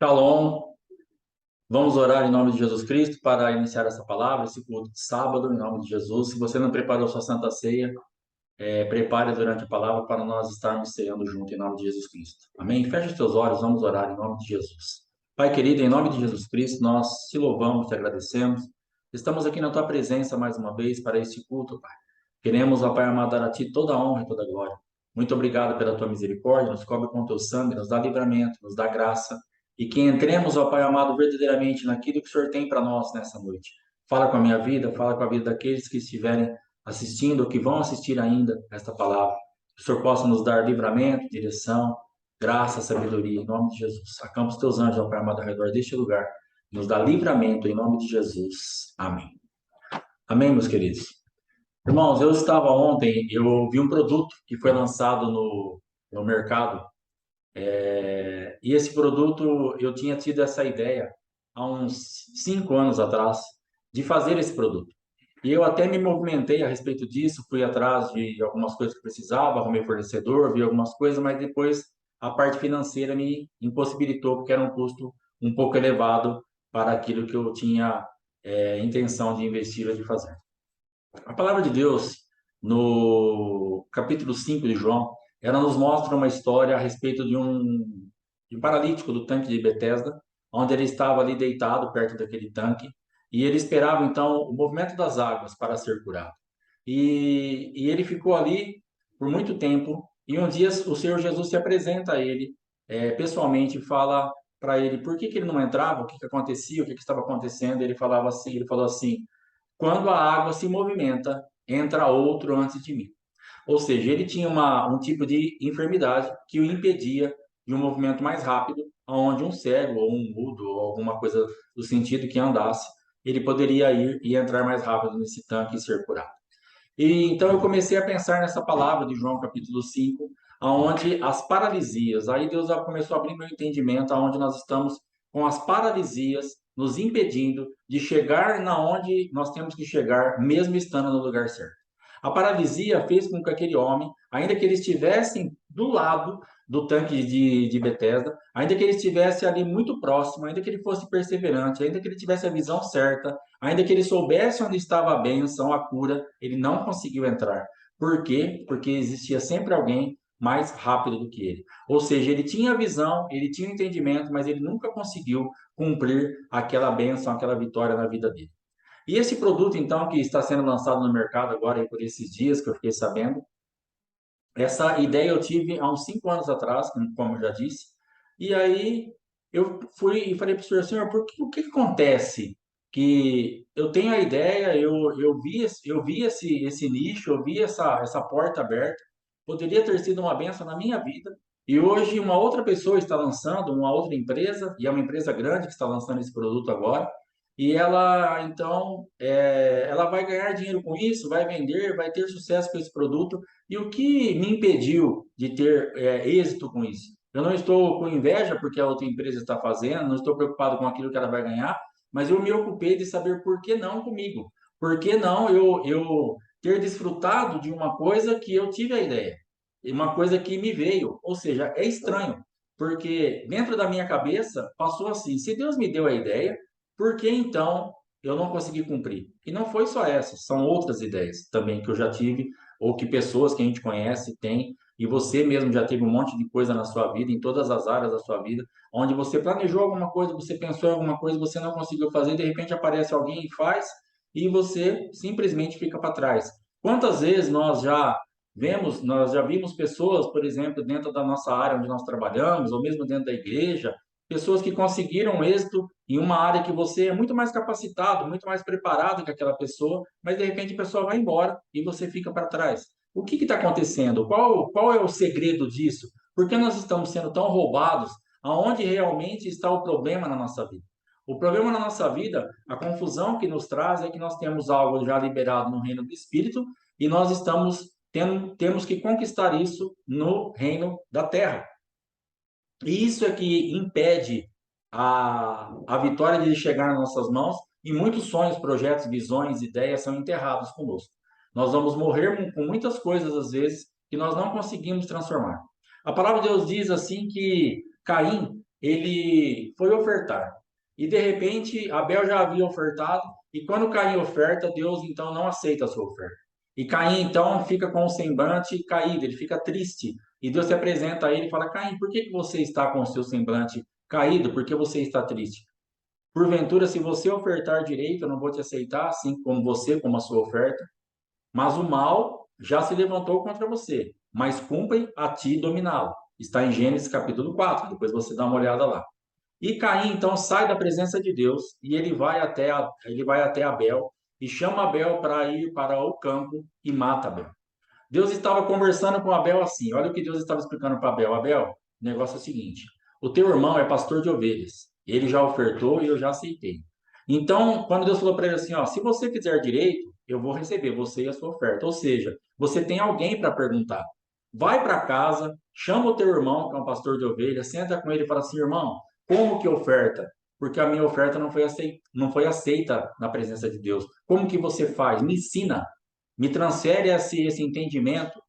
Shalom, vamos orar em nome de Jesus Cristo para iniciar essa palavra, esse culto de sábado, em nome de Jesus. Se você não preparou sua Santa Ceia, prepare durante a palavra para nós estarmos ceando junto em nome de Jesus Cristo. Amém? Feche os teus olhos, vamos orar em nome de Jesus. Pai querido, em nome de Jesus Cristo, nós te louvamos, te agradecemos. Estamos aqui na tua presença mais uma vez para este culto, Pai. Queremos, ó Pai amado, dar a ti toda a honra e toda a glória. Muito obrigado pela tua misericórdia, nos cobre com teu sangue, nos dá livramento, nos dá graça. E que entremos, ó Pai amado, verdadeiramente naquilo que o Senhor tem para nós nessa noite. Fala com a minha vida, fala com a vida daqueles que estiverem assistindo ou que vão assistir ainda esta palavra. Que o Senhor possa nos dar livramento, direção, graça, sabedoria, em nome de Jesus. Acampa os teus anjos, ó Pai amado, ao redor deste lugar. Nos dá livramento, em nome de Jesus. Amém. Amém, meus queridos. Irmãos, eu estava ontem, eu vi um produto que foi lançado no mercado, e esse produto, eu tinha tido essa ideia há uns 5 anos atrás, de fazer esse produto. E eu até me movimentei a respeito disso, fui atrás de algumas coisas que precisava, arrumei fornecedor, vi algumas coisas, mas depois a parte financeira me impossibilitou, porque era um custo um pouco elevado para aquilo que eu tinha intenção de investir ou de fazer. A palavra de Deus, no capítulo 5 de João, ela nos mostra uma história a respeito de um paralítico do tanque de Betesda, onde ele estava ali deitado perto daquele tanque, e ele esperava então o movimento das águas para ser curado. E ele ficou ali por muito tempo, e um dia o Senhor Jesus se apresenta a ele, pessoalmente, e fala para ele por que ele não entrava, o que acontecia, o que estava acontecendo. Ele falava assim, ele falou assim: quando a água se movimenta, entra outro antes de mim. Ou seja, ele tinha um tipo de enfermidade que o impedia de um movimento mais rápido, onde um cego ou um mudo ou alguma coisa do sentido que andasse, ele poderia ir e entrar mais rápido nesse tanque e ser curado. E então eu comecei a pensar nessa palavra de João capítulo 5, aonde as paralisias, aí Deus começou a abrir meu entendimento, aonde nós estamos com as paralisias nos impedindo de chegar na onde nós temos que chegar, mesmo estando no lugar certo. A paralisia fez com que aquele homem, ainda que ele estivesse do lado do tanque de Betesda, ainda que ele estivesse ali muito próximo, ainda que ele fosse perseverante, ainda que ele tivesse a visão certa, ainda que ele soubesse onde estava a bênção, a cura, ele não conseguiu entrar. Por quê? Porque existia sempre alguém mais rápido do que ele. Ou seja, ele tinha a visão, ele tinha o entendimento, mas ele nunca conseguiu cumprir aquela bênção, aquela vitória na vida dele. E esse produto, então, que está sendo lançado no mercado agora, por esses dias que eu fiquei sabendo, essa ideia eu tive há uns 5 anos atrás, como eu já disse, e aí eu fui e falei para o senhor, o que acontece? Que eu tenho a ideia, eu vi esse nicho, eu vi essa porta aberta, poderia ter sido uma benção na minha vida, e hoje uma outra pessoa está lançando, uma outra empresa, e é uma empresa grande que está lançando esse produto agora, e ela, então, ela vai ganhar dinheiro com isso, vai vender, vai ter sucesso com esse produto, e o que me impediu de ter êxito com isso? Eu não estou com inveja porque a outra empresa está fazendo, não estou preocupado com aquilo que ela vai ganhar, mas eu me ocupei de saber por que não comigo. Por que não eu ter desfrutado de uma coisa que eu tive a ideia, e uma coisa que me veio. Ou seja, é estranho, porque dentro da minha cabeça passou assim: se Deus me deu a ideia, por que então eu não consegui cumprir? E não foi só essa, são outras ideias também que eu já tive ou que pessoas que a gente conhece têm, e você mesmo já teve um monte de coisa na sua vida, em todas as áreas da sua vida, onde você planejou alguma coisa, você pensou em alguma coisa, você não conseguiu fazer, de repente aparece alguém e faz, e você simplesmente fica para trás. Quantas vezes nós já vimos pessoas, por exemplo, dentro da nossa área onde nós trabalhamos, ou mesmo dentro da igreja, pessoas que conseguiram êxito em uma área que você é muito mais capacitado, muito mais preparado que aquela pessoa, mas de repente a pessoa vai embora e você fica para trás. O que está acontecendo? Qual é o segredo disso? Por que nós estamos sendo tão roubados? Aonde realmente está o problema na nossa vida? O problema na nossa vida, a confusão que nos traz é que nós temos algo já liberado no reino do Espírito e nós temos que conquistar isso no reino da terra. E isso é que impede a vitória de chegar nas nossas mãos, e muitos sonhos, projetos, visões, ideias são enterrados conosco. Nós vamos morrer com muitas coisas, às vezes, que nós não conseguimos transformar. A palavra de Deus diz assim que Caim, ele foi ofertar. E de repente, Abel já havia ofertado, e quando Caim oferta, Deus então não aceita a sua oferta. E Caim então fica com o semblante caído, ele fica triste. E Deus se apresenta a ele e fala: Caim, por que que você está com o seu semblante caído? Por que você está triste? Porventura, se você ofertar direito, eu não vou te aceitar, assim como você, como a sua oferta. Mas o mal já se levantou contra você, mas cumpre a ti dominá-lo. Está em Gênesis capítulo 4, depois você dá uma olhada lá. E Caim então sai da presença de Deus e ele vai até Abel e chama Abel para ir para o campo e mata Abel. Deus estava conversando com Abel assim. Olha o que Deus estava explicando para Abel. Abel, o negócio é o seguinte: o teu irmão é pastor de ovelhas. Ele já ofertou e eu já aceitei. Então, quando Deus falou para ele assim, ó, se você fizer direito, eu vou receber você e a sua oferta. Ou seja, você tem alguém para perguntar. Vai para casa, chama o teu irmão, que é um pastor de ovelhas, senta com ele e fala assim, irmão, como que oferta? Porque a minha oferta não foi aceita na presença de Deus. Como que você faz? Me ensina. Me transfere esse entendimento,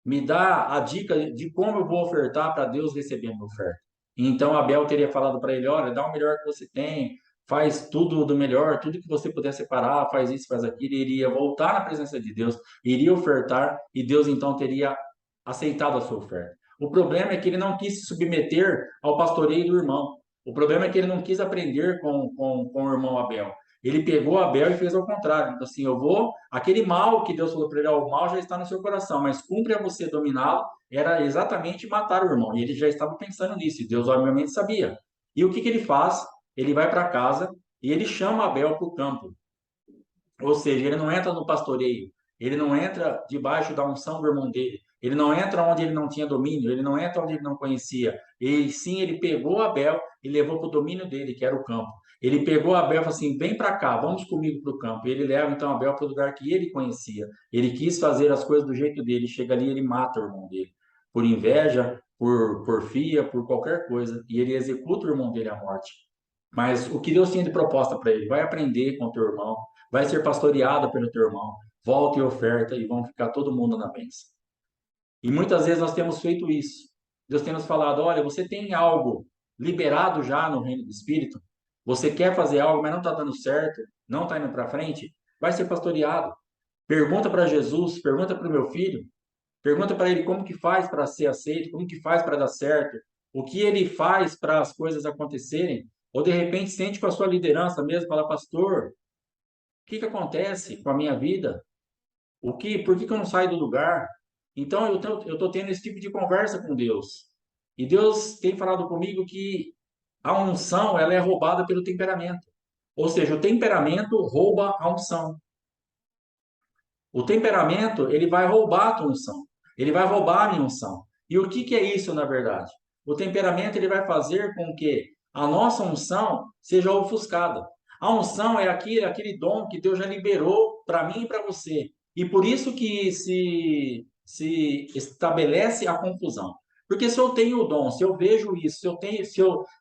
me dá a dica de como eu vou ofertar para Deus receber a minha oferta. Então Abel teria falado para ele: olha, dá o melhor que você tem, faz tudo do melhor, tudo que você puder separar, faz isso, faz aquilo. Ele iria voltar na presença de Deus, iria ofertar e Deus então teria aceitado a sua oferta. O problema é que ele não quis se submeter ao pastoreio do irmão. O problema é que ele não quis aprender com o irmão Abel. Ele pegou Abel e fez ao contrário. Então, assim, eu vou. Aquele mal que Deus falou para ele, ó, o mal já está no seu coração, mas cumpre a você dominá-lo, era exatamente matar o irmão. E ele já estava pensando nisso, e Deus, obviamente, sabia. E o que que ele faz? Ele vai para casa e ele chama Abel para o campo. Ou seja, ele não entra no pastoreio, ele não entra debaixo da unção do irmão dele, ele não entra onde ele não tinha domínio, ele não entra onde ele não conhecia. E sim, ele pegou Abel e levou para o domínio dele, que era o campo. Ele pegou Abel e falou assim: vem para cá, vamos comigo para o campo. E ele leva então Abel para o lugar que ele conhecia. Ele quis fazer as coisas do jeito dele. Chega ali, ele mata o irmão dele, por inveja, por porfia, por qualquer coisa. E ele executa o irmão dele à morte. Mas o que Deus tinha de proposta para ele? Vai aprender com o teu irmão, vai ser pastoreado pelo teu irmão, volta e oferta e vão ficar todo mundo na bênção. E muitas vezes nós temos feito isso. Deus tem nos falado: olha, você tem algo liberado já no reino do Espírito, você quer fazer algo, mas não está dando certo, não está indo para frente, vai ser pastoreado. Pergunta para Jesus, pergunta para o meu filho, pergunta para ele como que faz para ser aceito, como que faz para dar certo, o que ele faz para as coisas acontecerem, ou de repente sente com a sua liderança mesmo, fala, pastor, o que que acontece com a minha vida? Por que que eu não saio do lugar? Então eu estou tendo esse tipo de conversa com Deus. E Deus tem falado comigo que a unção ela é roubada pelo temperamento. Ou seja, o temperamento rouba a unção. O temperamento, ele vai roubar a tua unção. Ele vai roubar a minha unção. E o que que é isso, na verdade? O temperamento, ele vai fazer com que a nossa unção seja ofuscada. A unção é aquele dom que Deus já liberou para mim e para você. E por isso que se estabelece a confusão. Porque se eu tenho o dom, se eu vejo isso,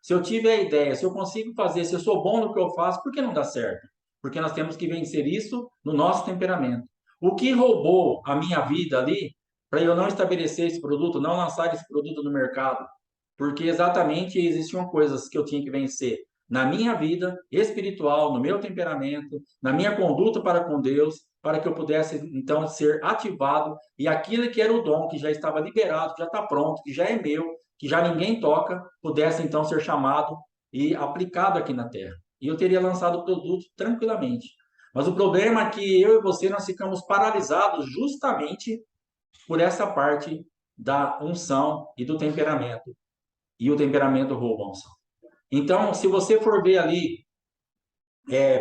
se eu tive a ideia, se eu consigo fazer, se eu sou bom no que eu faço, por que não dá certo? Porque nós temos que vencer isso no nosso temperamento. O que roubou a minha vida ali para eu não estabelecer esse produto, não lançar esse produto no mercado? Porque exatamente existiam coisas que eu tinha que vencer na minha vida espiritual, no meu temperamento, na minha conduta para com Deus, para que eu pudesse então ser ativado e aquilo que era o dom, que já estava liberado, que já está pronto, que já é meu, que já ninguém toca, pudesse então ser chamado e aplicado aqui na terra. E eu teria lançado o produto tranquilamente. Mas o problema é que eu e você nós ficamos paralisados justamente por essa parte da unção e do temperamento. E o temperamento rouba a unção. Então, se você for ver ali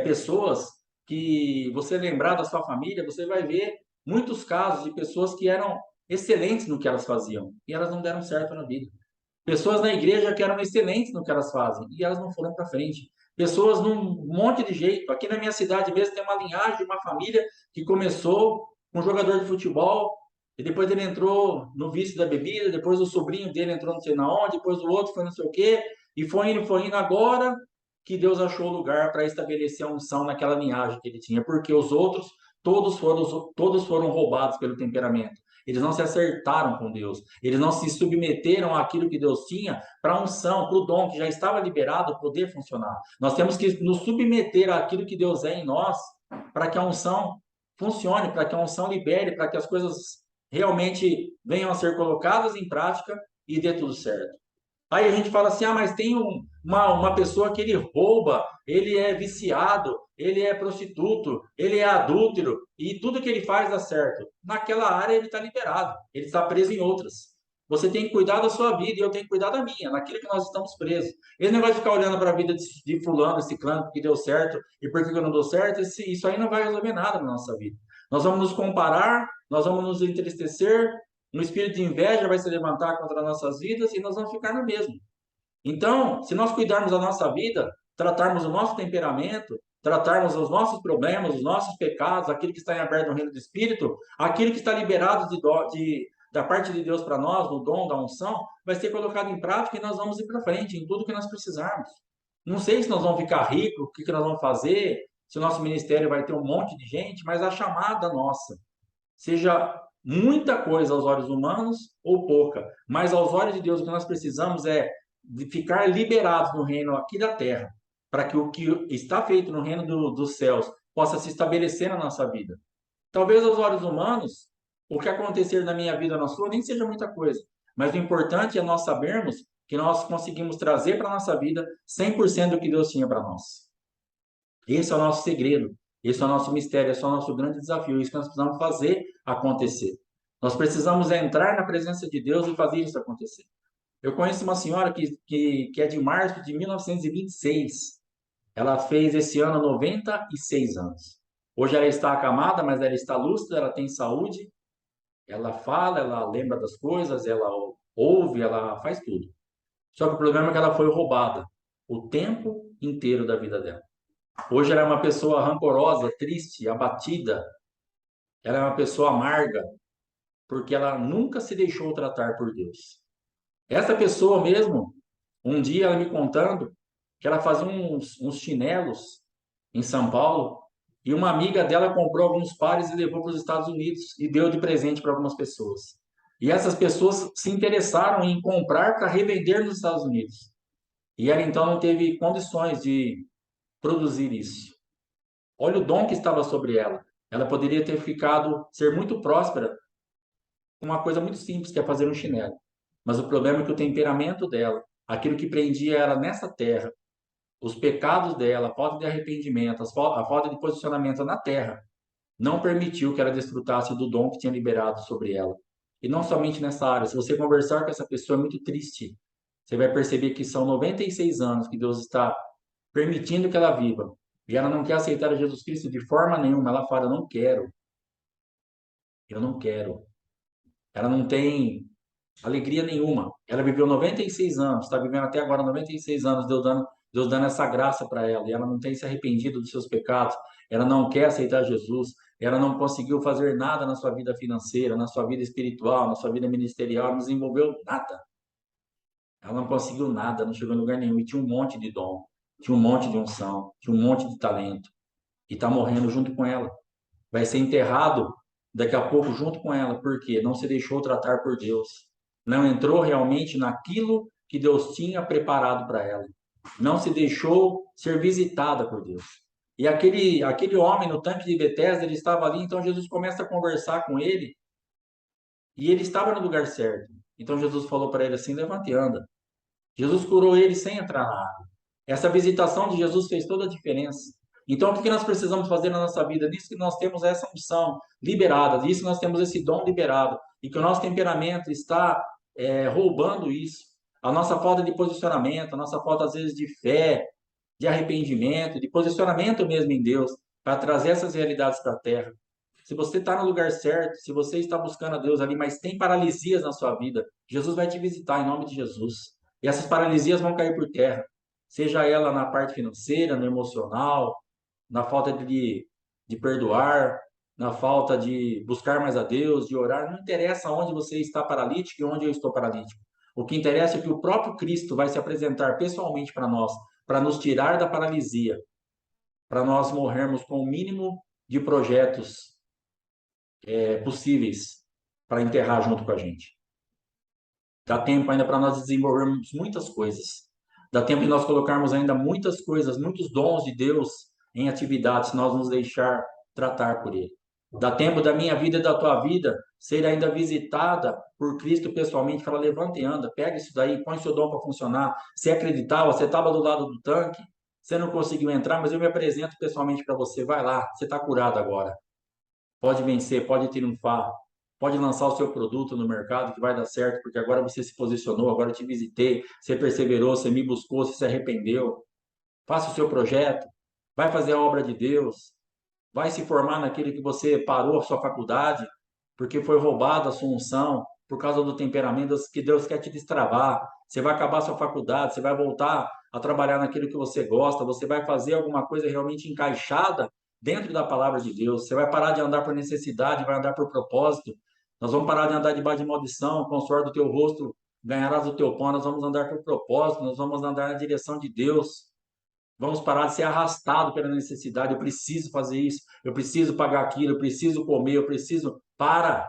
pessoas que você lembrar da sua família, você vai ver muitos casos de pessoas que eram excelentes no que elas faziam e elas não deram certo na vida. Pessoas na igreja que eram excelentes no que elas fazem e elas não foram para frente. Pessoas num monte de jeito. Aqui na minha cidade mesmo tem uma linhagem de uma família que começou com um jogador de futebol e depois ele entrou no vício da bebida, depois o sobrinho dele entrou não sei na onde, depois o outro foi não sei o quê, e foi indo agora que Deus achou lugar para estabelecer a unção naquela linhagem que ele tinha, porque os outros todos foram roubados pelo temperamento. Eles não se acertaram com Deus. Eles não se submeteram àquilo que Deus tinha para a unção, para o dom que já estava liberado poder funcionar. Nós temos que nos submeter àquilo que Deus é em nós para que a unção funcione, para que a unção libere, para que as coisas realmente venham a ser colocadas em prática e dê tudo certo. Aí a gente fala assim, ah, mas tem uma pessoa que ele rouba, ele é viciado, ele é prostituto, ele é adúltero, e tudo que ele faz dá certo. Naquela área ele está liberado, ele está preso em outras. Você tem que cuidar da sua vida e eu tenho que cuidar da minha, naquilo que nós estamos presos. Ele não vai ficar olhando para a vida de fulano, de ciclano, que deu certo e por que eu não deu certo, isso aí não vai resolver nada na nossa vida. Nós vamos nos comparar, nós vamos nos entristecer, um espírito de inveja vai se levantar contra nossas vidas e nós vamos ficar no mesmo. Então, se nós cuidarmos da nossa vida, tratarmos o nosso temperamento, tratarmos os nossos problemas, os nossos pecados, aquilo que está em aberto no reino do Espírito, aquilo que está liberado da parte de Deus para nós, no dom da unção, vai ser colocado em prática e nós vamos ir para frente em tudo que nós precisarmos. Não sei se nós vamos ficar ricos, o que nós vamos fazer, se o nosso ministério vai ter um monte de gente, mas a chamada nossa seja muita coisa aos olhos humanos ou pouca, mas aos olhos de Deus o que nós precisamos é de ficar liberados no reino aqui da terra, para que o que está feito no reino dos céus possa se estabelecer na nossa vida. Talvez aos olhos humanos, o que acontecer na minha vida ou na sua nem seja muita coisa, mas o importante é nós sabermos que nós conseguimos trazer para a nossa vida 100% do que Deus tinha para nós. Esse é o nosso segredo, esse é o nosso mistério, esse é o nosso grande desafio, isso que nós precisamos fazer acontecer. Nós precisamos entrar na presença de Deus e fazer isso acontecer. Eu conheço uma senhora que é de março de 1926. Ela fez esse ano 96 anos. Hoje ela está acamada, mas ela está lúcida, ela tem saúde, ela fala, ela lembra das coisas, ela ouve, ela faz tudo. Só que o problema é que ela foi roubada o tempo inteiro da vida dela. Hoje ela é uma pessoa rancorosa, triste, abatida. Ela é uma pessoa amarga, porque ela nunca se deixou tratar por Deus. Essa pessoa mesmo, um dia ela me contando que ela fazia uns chinelos em São Paulo e uma amiga dela comprou alguns pares e levou para os Estados Unidos e deu de presente para algumas pessoas. E essas pessoas se interessaram em comprar para revender nos Estados Unidos. E ela então não teve condições de produzir isso. Olha o dom que estava sobre ela. Ela poderia ter ser muito próspera com uma coisa muito simples, que é fazer um chinelo. Mas o problema é que o temperamento dela, aquilo que prendia ela nessa terra, os pecados dela, a falta de arrependimento, a falta de posicionamento na terra, não permitiu que ela desfrutasse do dom que tinha liberado sobre ela. E não somente nessa área. Se você conversar com essa pessoa, é muito triste. Você vai perceber que são 96 anos que Deus está permitindo que ela viva. E ela não quer aceitar Jesus Cristo de forma nenhuma. Ela fala, não quero. Eu não quero. Ela não tem alegria nenhuma. Ela viveu 96 anos, está vivendo até agora 96 anos, Deus dando essa graça para ela. E ela não tem se arrependido dos seus pecados. Ela não quer aceitar Jesus. Ela não conseguiu fazer nada na sua vida financeira, na sua vida espiritual, na sua vida ministerial. Não desenvolveu nada. Ela não conseguiu nada, não chegou em lugar nenhum. E tinha um monte de dom, tinha um monte de unção, tinha um monte de talento. E está morrendo junto com ela. Vai ser enterrado daqui a pouco junto com ela, porque não se deixou tratar por Deus. Não entrou realmente naquilo que Deus tinha preparado para ela. Não se deixou ser visitada por Deus. E aquele homem no tanque de Betesda, ele estava ali, então Jesus começa a conversar com ele, e ele estava no lugar certo. Então Jesus falou para ele assim: levante e anda. Jesus curou ele sem entrar na água. Essa visitação de Jesus fez toda a diferença. Então, o que nós precisamos fazer na nossa vida? Disso que nós temos essa unção liberada, disso que nós temos esse dom liberado, e que o nosso temperamento está roubando isso. A nossa falta de posicionamento, a nossa falta, às vezes, de fé, de arrependimento, de posicionamento mesmo em Deus, para trazer essas realidades para a terra. Se você está no lugar certo, se você está buscando a Deus ali, mas tem paralisias na sua vida, Jesus vai te visitar em nome de Jesus. E essas paralisias vão cair por terra. Seja ela na parte financeira, no emocional, na falta de perdoar, na falta de buscar mais a Deus, de orar. Não interessa onde você está paralítico e onde eu estou paralítico. O que interessa é que o próprio Cristo vai se apresentar pessoalmente para nós, para nos tirar da paralisia, para nós morrermos com o mínimo de projetos possíveis. para enterrar junto com a gente. Dá tempo ainda para nós desenvolvermos muitas coisas. Dá tempo de nós colocarmos ainda muitas coisas, muitos dons de Deus em atividade, se nós nos deixar tratar por Ele. Dá tempo da minha vida e da tua vida ser ainda visitada por Cristo pessoalmente. Fala, levanta e anda, pega isso daí, põe seu dom para funcionar. Você acreditava, você estava do lado do tanque, você não conseguiu entrar, mas eu me apresento pessoalmente para você. Vai lá, você está curado agora. Pode vencer, pode triunfar, pode lançar o seu produto no mercado que vai dar certo, porque agora você se posicionou, agora eu te visitei, você perseverou, você me buscou, você se arrependeu. Faça o seu projeto, vai fazer a obra de Deus, vai se formar naquilo que você parou a sua faculdade, porque foi roubada a sua unção, por causa do temperamento que Deus quer te destravar. Você vai acabar a sua faculdade, você vai voltar a trabalhar naquilo que você gosta, você vai fazer alguma coisa realmente encaixada dentro da palavra de Deus. Você vai parar de andar por necessidade, vai andar por propósito. Nós vamos parar de andar debaixo de maldição, com o suor do teu rosto ganharás o teu pão. Nós vamos andar por propósito, nós vamos andar na direção de Deus. Vamos parar de ser arrastado pela necessidade. Eu preciso fazer isso, eu preciso pagar aquilo, eu preciso comer, eu preciso. Para!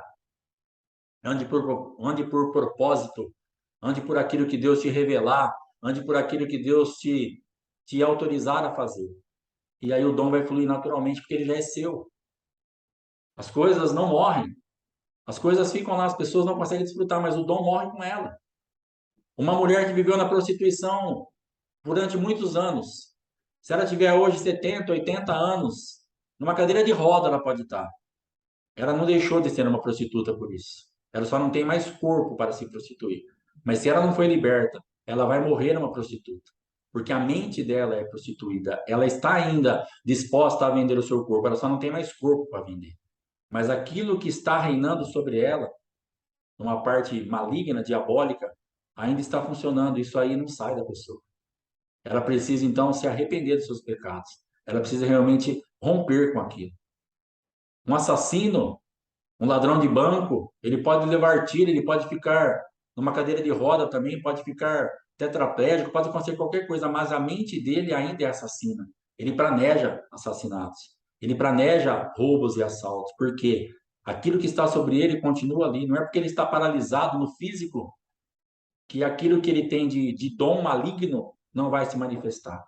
Ande por propósito, ande por aquilo que Deus te revelar, ande por aquilo que Deus te autorizar a fazer. E aí o dom vai fluir naturalmente, porque ele já é seu. As coisas não morrem, as coisas ficam lá, as pessoas não conseguem desfrutar, mas o dom morre com ela. Uma mulher que viveu na prostituição durante muitos anos, se ela tiver hoje 70, 80 anos, numa cadeira de roda ela pode estar. Ela não deixou de ser uma prostituta por isso. Ela só não tem mais corpo para se prostituir. Mas se ela não foi liberta, ela vai morrer uma prostituta. Porque a mente dela é prostituída. Ela está ainda disposta a vender o seu corpo. Ela só não tem mais corpo para vender. Mas aquilo que está reinando sobre ela, numa parte maligna, diabólica, ainda está funcionando. Isso aí não sai da pessoa. Ela precisa, então, se arrepender dos seus pecados. Ela precisa realmente romper com aquilo. Um assassino, um ladrão de banco, ele pode levar tiro, ele pode ficar numa cadeira de roda também, pode ficar tetraplégico, pode acontecer qualquer coisa, mas a mente dele ainda é assassina. Ele planeja assassinatos, ele planeja roubos e assaltos, porque aquilo que está sobre ele continua ali. Não é porque ele está paralisado no físico que aquilo que ele tem de dom maligno não vai se manifestar.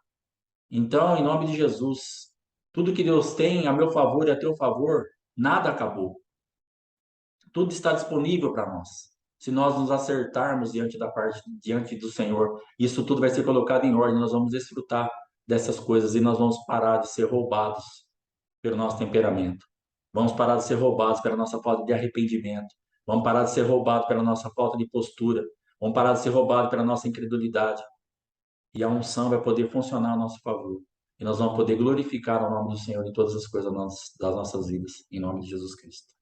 Então, em nome de Jesus, tudo que Deus tem a meu favor e a teu favor, nada acabou. Tudo está disponível para nós. Se nós nos acertarmos diante do Senhor, isso tudo vai ser colocado em ordem. Nós vamos desfrutar dessas coisas e nós vamos parar de ser roubados pelo nosso temperamento. Vamos parar de ser roubados pela nossa falta de arrependimento. Vamos parar de ser roubados pela nossa falta de postura. Vamos parar de ser roubados pela nossa incredulidade. E a unção vai poder funcionar a nosso favor. E nós vamos poder glorificar o nome do Senhor em todas as coisas das nossas vidas, em nome de Jesus Cristo.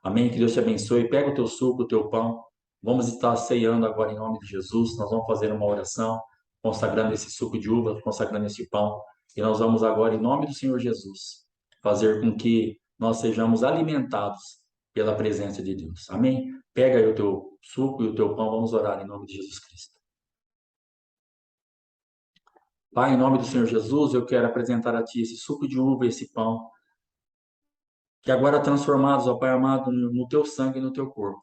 Amém? Que Deus te abençoe. Pega o teu suco, o teu pão. Vamos estar ceando agora em nome de Jesus. Nós vamos fazer uma oração, consagrando esse suco de uva, consagrando esse pão. E nós vamos agora, em nome do Senhor Jesus, fazer com que nós sejamos alimentados pela presença de Deus. Amém? Pega aí o teu suco e o teu pão. Vamos orar em nome de Jesus Cristo. Pai, em nome do Senhor Jesus, eu quero apresentar a Ti esse suco de uva, esse pão, que agora transformados, ó Pai amado, no Teu sangue e no Teu corpo,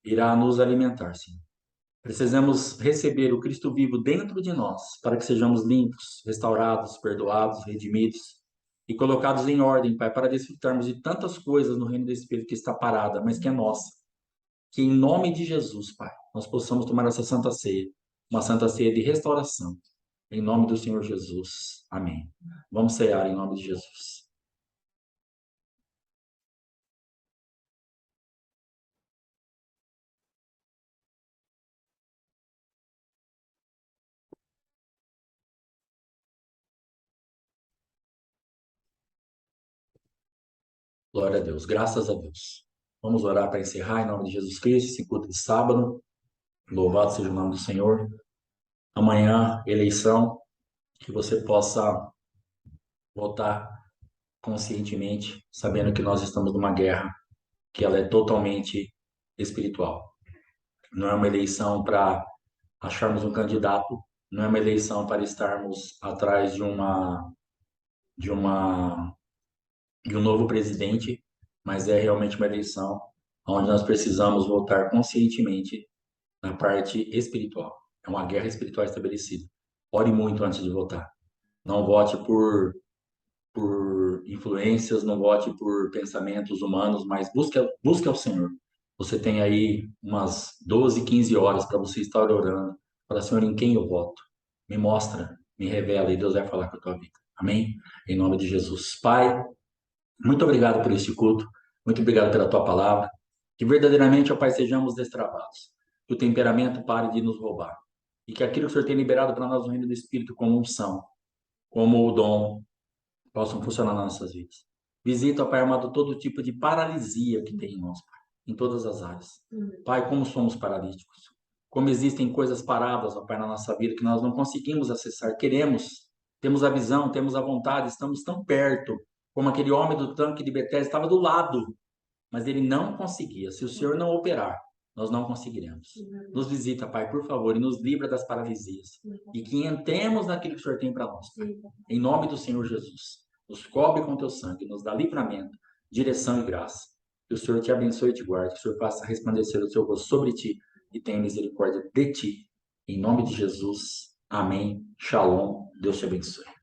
irá nos alimentar, Senhor. Precisamos receber o Cristo vivo dentro de nós, para que sejamos limpos, restaurados, perdoados, redimidos e colocados em ordem, Pai, para desfrutarmos de tantas coisas no reino do Espírito que está parada, mas que é nossa. Que em nome de Jesus, Pai, nós possamos tomar essa santa ceia, uma santa ceia de restauração. Em nome do Senhor Jesus. Amém. Vamos cear em nome de Jesus. Glória a Deus. Graças a Deus. Vamos orar para encerrar em nome de Jesus Cristo, esse culto de sábado. Louvado seja o nome do Senhor. Amanhã, eleição, que você possa votar conscientemente, sabendo que nós estamos numa guerra, que ela é totalmente espiritual. Não é uma eleição para acharmos um candidato, não é uma eleição para estarmos atrás de uma de um novo presidente, mas é realmente uma eleição onde nós precisamos voltar conscientemente na parte espiritual. É uma guerra espiritual estabelecida. Ore muito antes de votar. Não vote por influências, não vote por pensamentos humanos, mas busque ao Senhor. Você tem aí umas 12, 15 horas para você estar orando. Para Senhor, em quem eu voto? Me mostra, me revela e Deus vai falar com a tua vida. Amém? Em nome de Jesus. Pai, muito obrigado por este culto. Muito obrigado pela tua palavra. Que verdadeiramente, ó Pai, sejamos destravados. Que o temperamento pare de nos roubar. E que aquilo que o Senhor tem liberado para nós no reino do Espírito como unção, como o dom, possam funcionar nas nossas vidas. Visita, Pai amado, todo tipo de paralisia que tem em nós, Pai, em todas as áreas. Pai, como somos paralíticos. Como existem coisas paradas, ó Pai, na nossa vida que nós não conseguimos acessar. Queremos, temos a visão, temos a vontade, estamos tão perto, como aquele homem do tanque de Betesda estava do lado, mas ele não conseguia. Se o Senhor não operar, nós não conseguiremos. Nos visita, Pai, por favor, e nos livra das paralisias. E que entremos naquilo que o Senhor tem para nós, Pai. Em nome do Senhor Jesus. Nos cobre com teu sangue, nos dá livramento, direção e graça. Que o Senhor te abençoe e te guarde, que o Senhor faça resplandecer o seu rosto sobre ti e tenha misericórdia de ti. Em nome de Jesus. Amém. Shalom. Deus te abençoe.